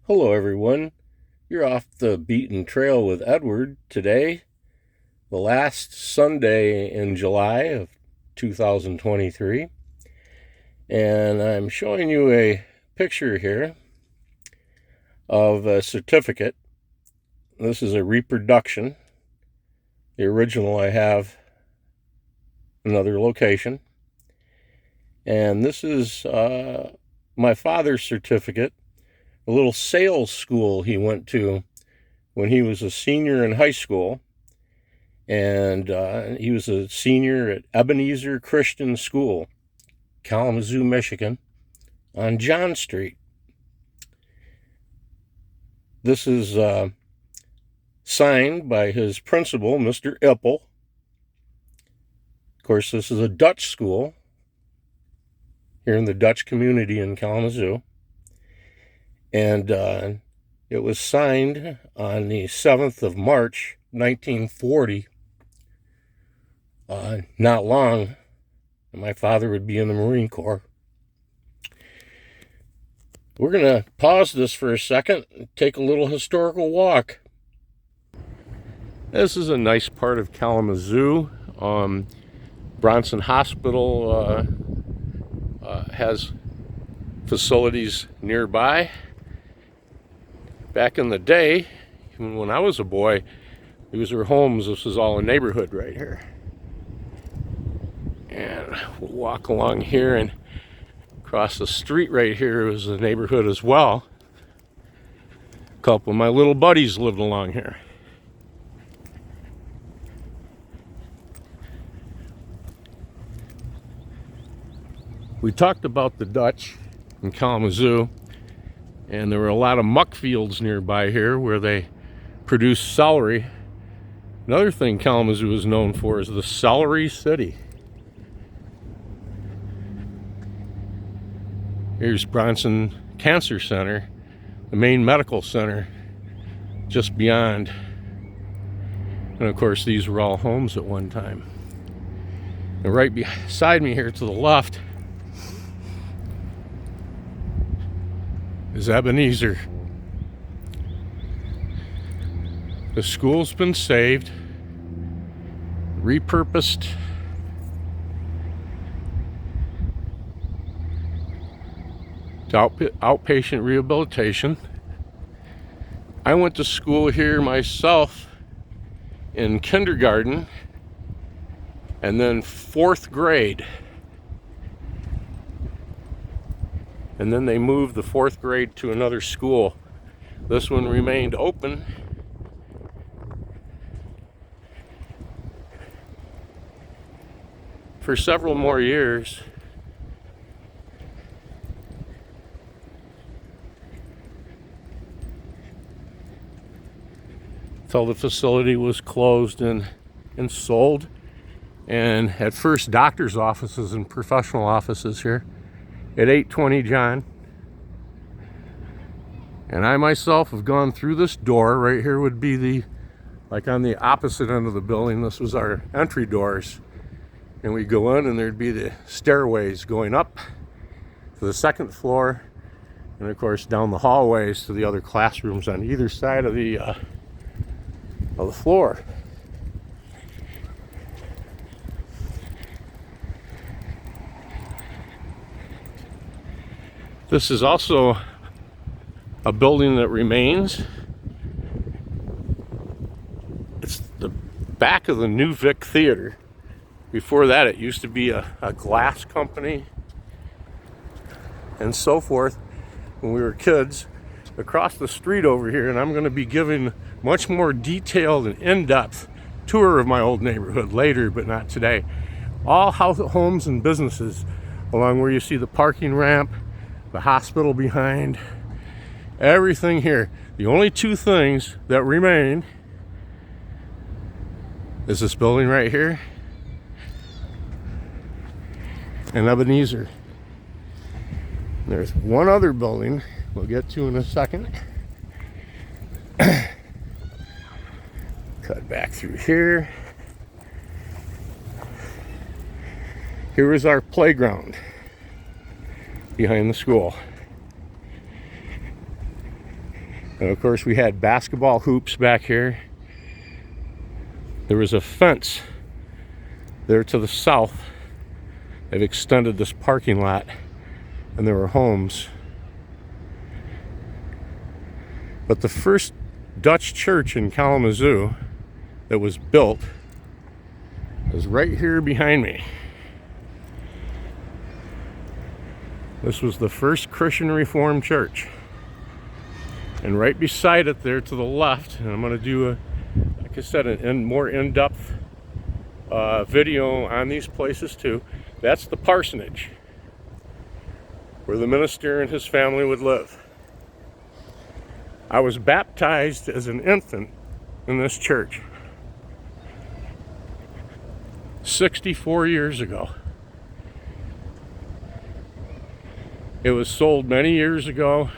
Hello, everyone. You're off the beaten trail with Edward today, the last Sunday in July of 2023. And I'm showing you a picture here of a certificate. This is a reproduction. The original I have another location. And this is my father's certificate, a little sales school he went to when he was a senior in high school. And he was a senior at Ebenezer Christian School, Kalamazoo, Michigan, on John Street. This is signed by his principal, Mr. Ippel. Of course, this is a Dutch school here in the Dutch community in Kalamazoo. And it was signed on the 7th of March, 1940. Not long, my father would be in the Marine Corps. We're going to pause this for a second and take a little historical walk. This is a nice part of Kalamazoo. Bronson Hospital has facilities nearby. Back in the day, even when I was a boy, these were homes. This was all a neighborhood right here. And we'll walk along here, and across the street right here is a neighborhood as well. A couple of my little buddies lived along here. We talked about the Dutch in Kalamazoo, and there were a lot of muck fields nearby here where they produce celery. Another thing Kalamazoo is known for is the Celery City. Here's Bronson Cancer Center, the main medical center just beyond. And of course, these were all homes at one time. And right beside me here to the left is Ebenezer. The school's been saved, repurposed, to outpatient rehabilitation. I went to school here myself in kindergarten and then 4th grade. And then they moved the 4th grade to another school. This one remained open. For several more years. Till the facility was closed and sold. And at first, doctor's offices and professional offices here at 820 John. And I myself have gone through this door. Right here would be the, like on the opposite end of the building, this was our entry doors. And we'd go in and there'd be the stairways going up to the 2nd floor. And of course down the hallways to the other classrooms on either side of the floor. This is also a building that remains. It's the back of the New Vic Theater. Before that, it used to be a glass company and so forth when we were kids. Across the street over here, and I'm going to be giving much more detailed and in-depth tour of my old neighborhood later, but not today. All homes and businesses along where you see the parking ramp, the hospital behind, everything here. The only two things that remain is this building right here and Ebenezer. There's one other building we'll get to in a second. Cut back through here. Here is our playground behind the school. And of course, we had basketball hoops back here. There was a fence there to the south. They've extended this parking lot, and there were homes. But the first Dutch church in Kalamazoo that was built is right here behind me. This was the first Christian Reformed church. And right beside it there to the left, and I'm going to do, like I said, a more in-depth video on these places too. That's the parsonage where the minister and his family would live. I was baptized as an infant in this church 64 years ago. It was sold many years ago.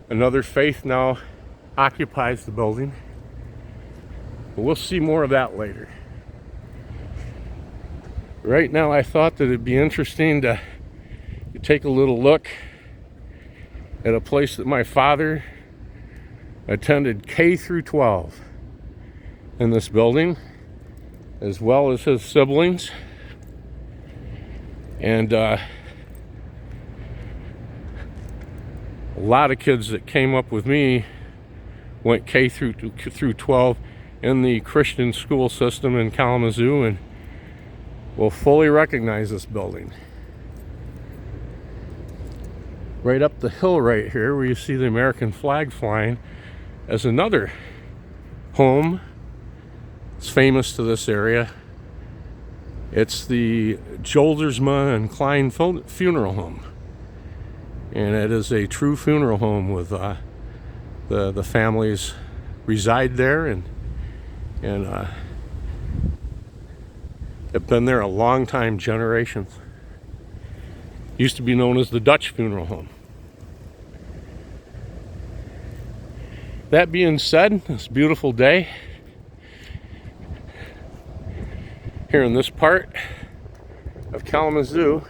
Another faith now occupies the building. But we'll see more of that later. Right now, I thought that it'd be interesting to take a little look at a place that my father attended K through 12 in this building, as well as his siblings. And a lot of kids that came up with me went K through 12 in the Christian school system in Kalamazoo, and will fully recognize this building. Right up the hill right here where you see the American flag flying is another home. It's famous to this area. It's the Joldersma and Klein Funeral Home. And it is a true funeral home with the families reside there and have been there a long time, generations. Used to be known as the Dutch Funeral Home. That being said, this beautiful day here in this part of Kalamazoo,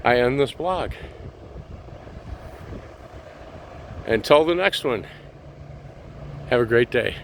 I end this blog. Until the next one, have a great day.